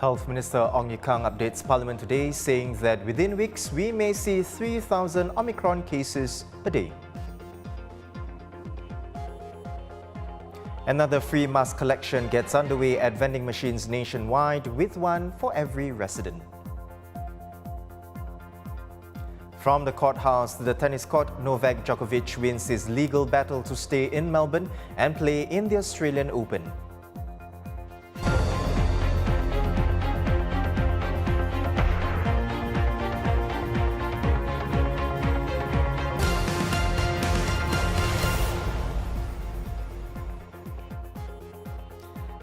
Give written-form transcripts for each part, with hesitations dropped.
Health Minister Ong Ye Kung updates Parliament today, saying that within weeks we may see 3,000 Omicron cases a day. Another free mask collection gets underway at vending machines nationwide, with one for every resident. From the courthouse to the tennis court, Novak Djokovic wins his legal battle to stay in Melbourne and play in the Australian Open.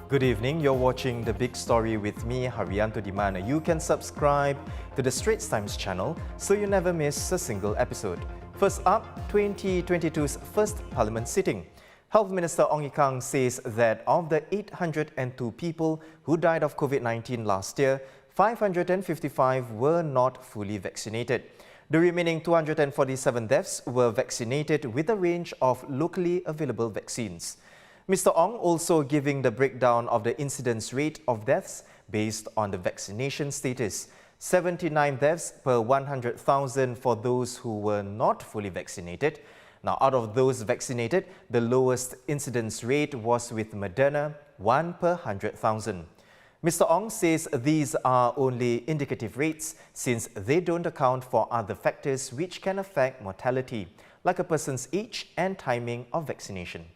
Good evening, you're watching The Big Story with me, Haryanto Dimana. You can subscribe to the Straits Times channel so you never miss a single episode. First up, 2022's first Parliament sitting. Health Minister Ong Ye Kung says that of the 802 people who died of COVID-19 last year, 555 were not fully vaccinated. The remaining 247 deaths were vaccinated with a range of locally available vaccines. Mr. Ong also giving the breakdown of the incidence rate of deaths based on the vaccination status. 79 deaths per 100,000 for those who were not fully vaccinated. Now, out of those vaccinated, the lowest incidence rate was with Moderna, 1 per 100,000. Mr. Ong says these are only indicative rates since they don't account for other factors which can affect mortality, like a person's age and timing of vaccination.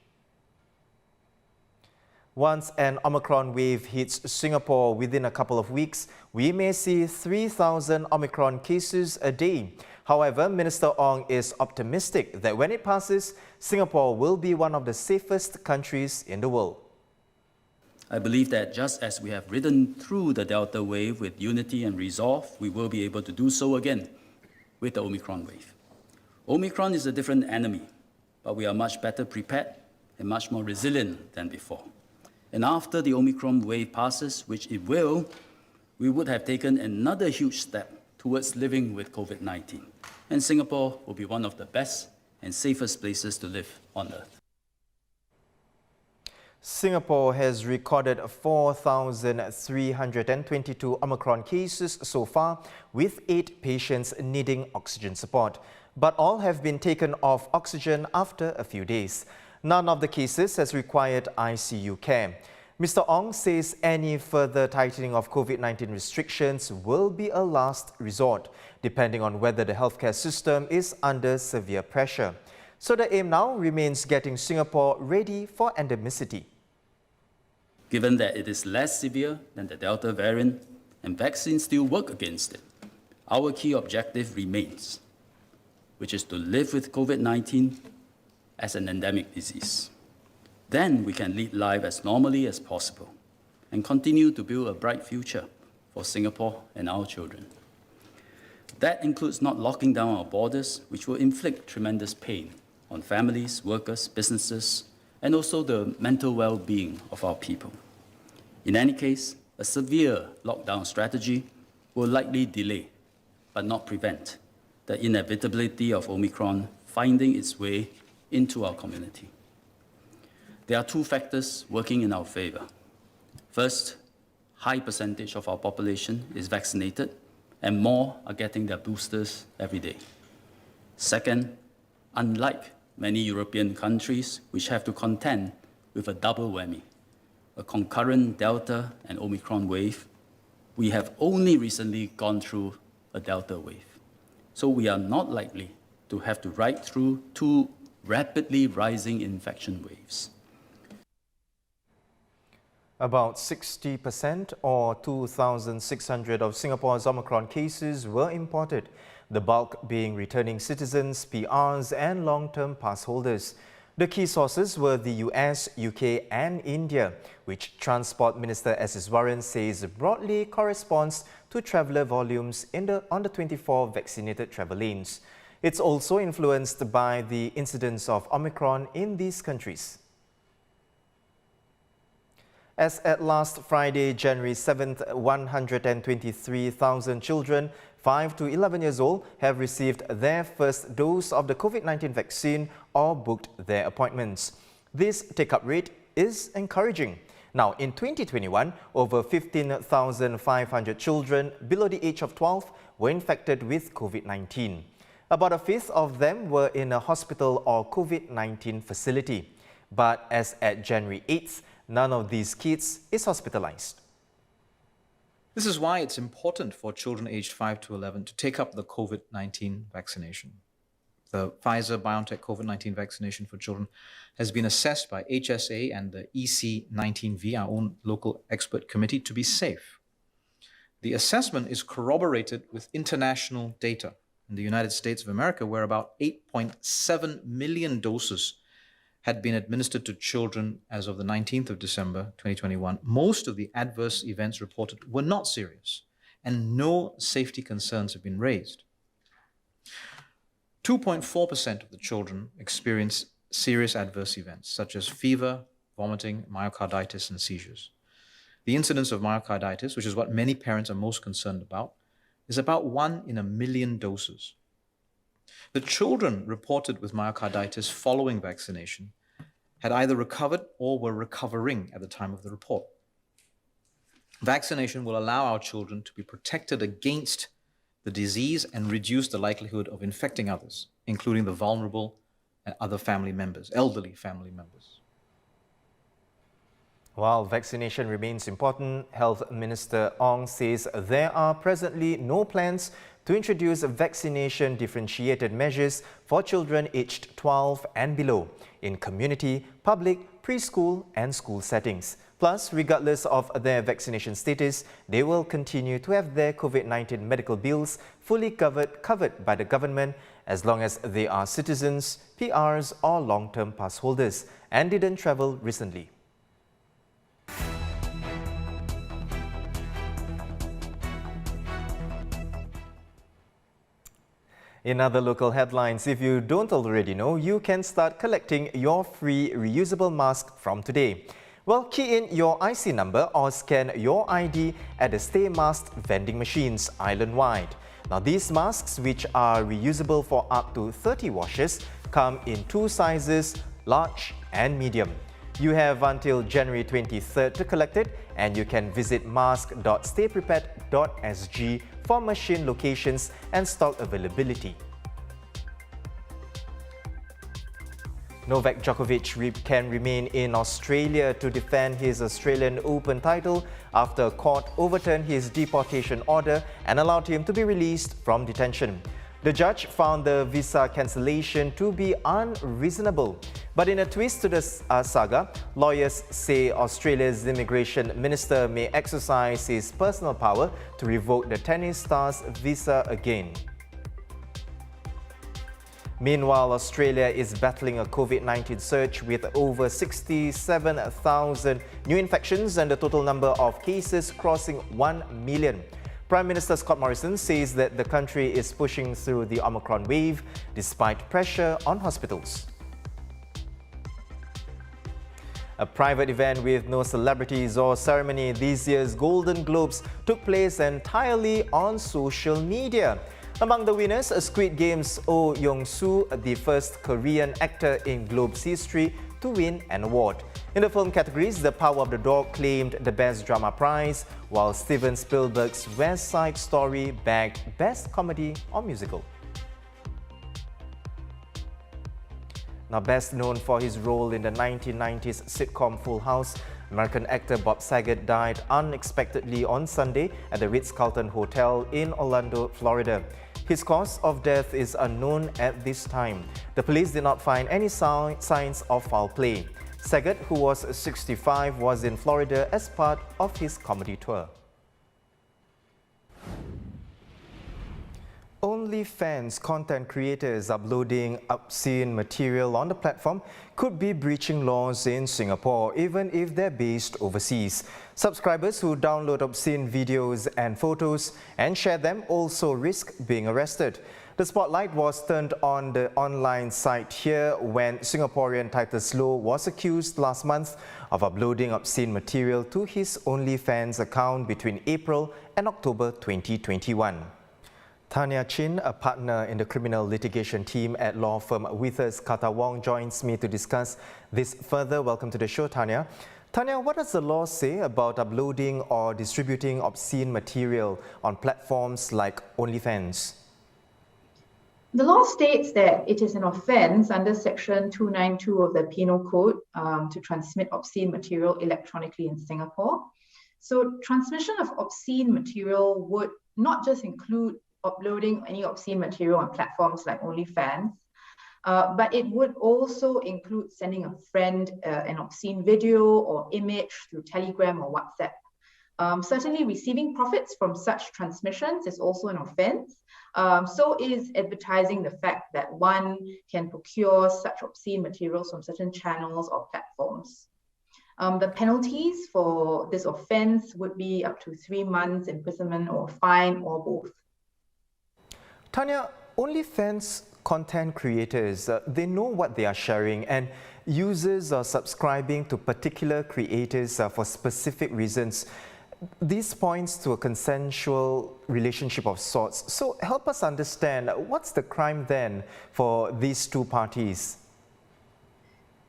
Once an Omicron wave hits Singapore within a couple of weeks, we may see 3,000 Omicron cases a day. However, Minister Ong is optimistic that when it passes, Singapore will be one of the safest countries in the world. I believe that just as we have ridden through the Delta wave with unity and resolve, we will be able to do so again with the Omicron wave. Omicron is a different enemy, but we are much better prepared and much more resilient than before. And after the Omicron wave passes, which it will, we would have taken another huge step towards living with COVID-19. And Singapore will be one of the best and safest places to live on earth. Singapore has recorded 4,322 Omicron cases so far, with 8 patients needing oxygen support. But all have been taken off oxygen after a few days. None of the cases has required ICU care. Mr. Ong says any further tightening of COVID-19 restrictions will be a last resort, depending on whether the healthcare system is under severe pressure. So the aim now remains getting Singapore ready for endemicity. Given that it is less severe than the Delta variant and vaccines still work against it, our key objective remains, which is to live with COVID-19 as an endemic disease. Then we can lead life as normally as possible and continue to build a bright future for Singapore and our children. That includes not locking down our borders, which will inflict tremendous pain on families, workers, businesses, and also the mental well-being of our people. In any case, a severe lockdown strategy will likely delay, but not prevent, the inevitability of Omicron finding its way into our community. There are 2 factors working in our favor. First, high percentage of our population is vaccinated and more are getting their boosters every day. Second, unlike many European countries which have to contend with a double whammy, a concurrent Delta and Omicron wave, we have only recently gone through a Delta wave. So we are not likely to have to ride through 2 rapidly rising infection waves. About 60% or 2,600 of Singapore's Omicron cases were imported, the bulk being returning citizens, PRs and long-term pass holders. The key sources were the US, UK and India, which Transport Minister S. Iswaran says broadly corresponds to traveller volumes on the 24 vaccinated travel lanes. It's also influenced by the incidence of Omicron in these countries. As at last Friday, January 7th, 123,000 children 5 to 11 years old have received their first dose of the COVID-19 vaccine or booked their appointments. This take-up rate is encouraging. Now, in 2021, over 15,500 children below the age of 12 were infected with COVID-19. About a fifth of them were in a hospital or COVID-19 facility. But as at January 8th, none of these kids is hospitalized. This is why it's important for children aged 5 to 11 to take up the COVID-19 vaccination. The Pfizer-BioNTech COVID-19 vaccination for children has been assessed by HSA and the EC19V, our own local expert committee, to be safe. The assessment is corroborated with international data. In the United States of America, where about 8.7 million doses had been administered to children as of the 19th of December 2021, most of the adverse events reported were not serious, and no safety concerns have been raised. 2.4% of the children experienced serious adverse events, such as fever, vomiting, myocarditis, and seizures. The incidence of myocarditis, which is what many parents are most concerned about, is about 1 in a million doses. The children reported with myocarditis following vaccination had either recovered or were recovering at the time of the report. Vaccination will allow our children to be protected against the disease and reduce the likelihood of infecting others, including the vulnerable and other family members, elderly family members. While vaccination remains important, Health Minister Ong says there are presently no plans to introduce vaccination differentiated measures for children aged 12 and below in community, public, preschool and school settings. Plus, regardless of their vaccination status, they will continue to have their COVID-19 medical bills fully covered by the government as long as they are citizens, PRs or long-term pass holders and didn't travel recently. In other local headlines, if you don't already know, you can start collecting your free reusable mask from today. Well, key in your IC number or scan your ID at the Stay Masked vending machines island-wide. Now, these masks, which are reusable for up to 30 washes, come in 2 sizes, large and medium. You have until January 23rd to collect it, and you can visit mask.stayprepared.sg for machine locations and stock availability. Novak Djokovic can remain in Australia to defend his Australian Open title after a court overturned his deportation order and allowed him to be released from detention. The judge found the visa cancellation to be unreasonable. But in a twist to the saga, lawyers say Australia's immigration minister may exercise his personal power to revoke the tennis star's visa again. Meanwhile, Australia is battling a COVID-19 surge with over 67,000 new infections and the total number of cases crossing 1 million. Prime Minister Scott Morrison says that the country is pushing through the Omicron wave despite pressure on hospitals. A private event with no celebrities or ceremony, this year's Golden Globes took place entirely on social media. Among the winners, Squid Game's Oh Yong-soo, the first Korean actor in Globe's history to win an award. In the film categories, The Power of the Dog claimed the Best Drama prize, while Steven Spielberg's West Side Story bagged Best Comedy or Musical. Now, best known for his role in the 1990s sitcom Full House, American actor Bob Saget died unexpectedly on Sunday at the Ritz-Carlton Hotel in Orlando, Florida. His cause of death is unknown at this time. The police did not find any signs of foul play. Saget, who was 65, was in Florida as part of his comedy tour. OnlyFans content creators uploading obscene material on the platform could be breaching laws in Singapore, even if they're based overseas. Subscribers who download obscene videos and photos and share them also risk being arrested. The spotlight was turned on the online site here when Singaporean Titus Low was accused last month of uploading obscene material to his OnlyFans account between April and October 2021. Tanya Chin, a partner in the criminal litigation team at law firm Withers Kata Wong, joins me to discuss this further. Welcome to the show, Tanya. Tanya, what does the law say about uploading or distributing obscene material on platforms like OnlyFans? The law states that it is an offence under Section 292 of the Penal Code to transmit obscene material electronically in Singapore. So transmission of obscene material would not just include uploading any obscene material on platforms like OnlyFans, but it would also include sending a friend an obscene video or image through Telegram or WhatsApp. Certainly receiving profits from such transmissions is also an offence. So is advertising the fact that one can procure such obscene materials from certain channels or platforms. The penalties for this offence would be up to 3 months imprisonment or fine or both. Tanya, OnlyFans content creators, they know what they are sharing, and users are subscribing to particular creators for specific reasons. This points to a consensual relationship of sorts. So help us understand, what's the crime then for these two parties?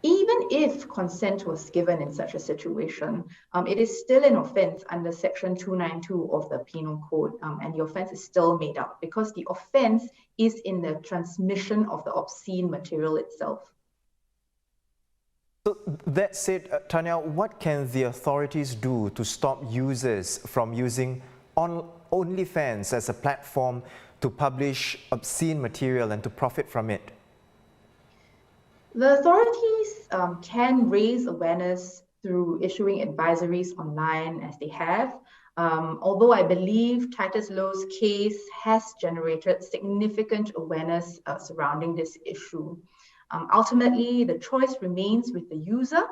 Even if consent was given in such a situation, it is still an offence under Section 292 of the Penal Code, and the offence is still made up because the offence is in the transmission of the obscene material itself. So that said, Tanya, what can the authorities do to stop users from using OnlyFans as a platform to publish obscene material and to profit from it? The authorities can raise awareness through issuing advisories online as they have, although I believe Titus Low's case has generated significant awareness surrounding this issue. Ultimately, the choice remains with the user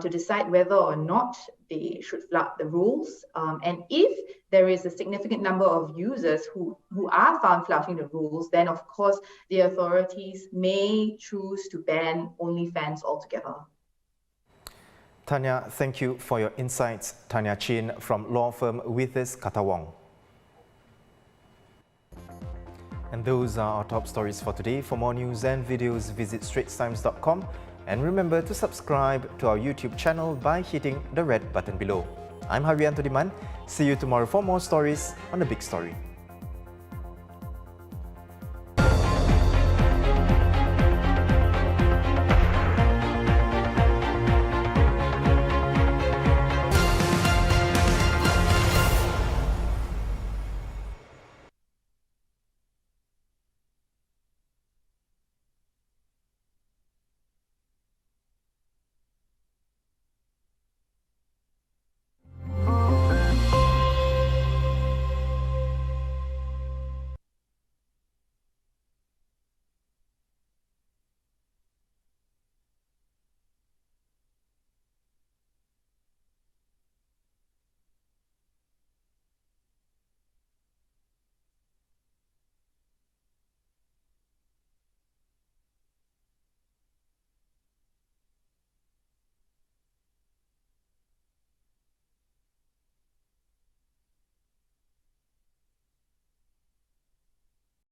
to decide whether or not they should flout the rules. And if there is a significant number of users who are found flouting the rules, then of course the authorities may choose to ban OnlyFans altogether. Tanya, thank you for your insights. Tanya Chin from law firm Withers Katawong. And those are our top stories for today. For more news and videos, visit straitstimes.com. And remember to subscribe to our YouTube channel by hitting the red button below. I'm Haryanto Diman. See you tomorrow for more stories on The Big Story.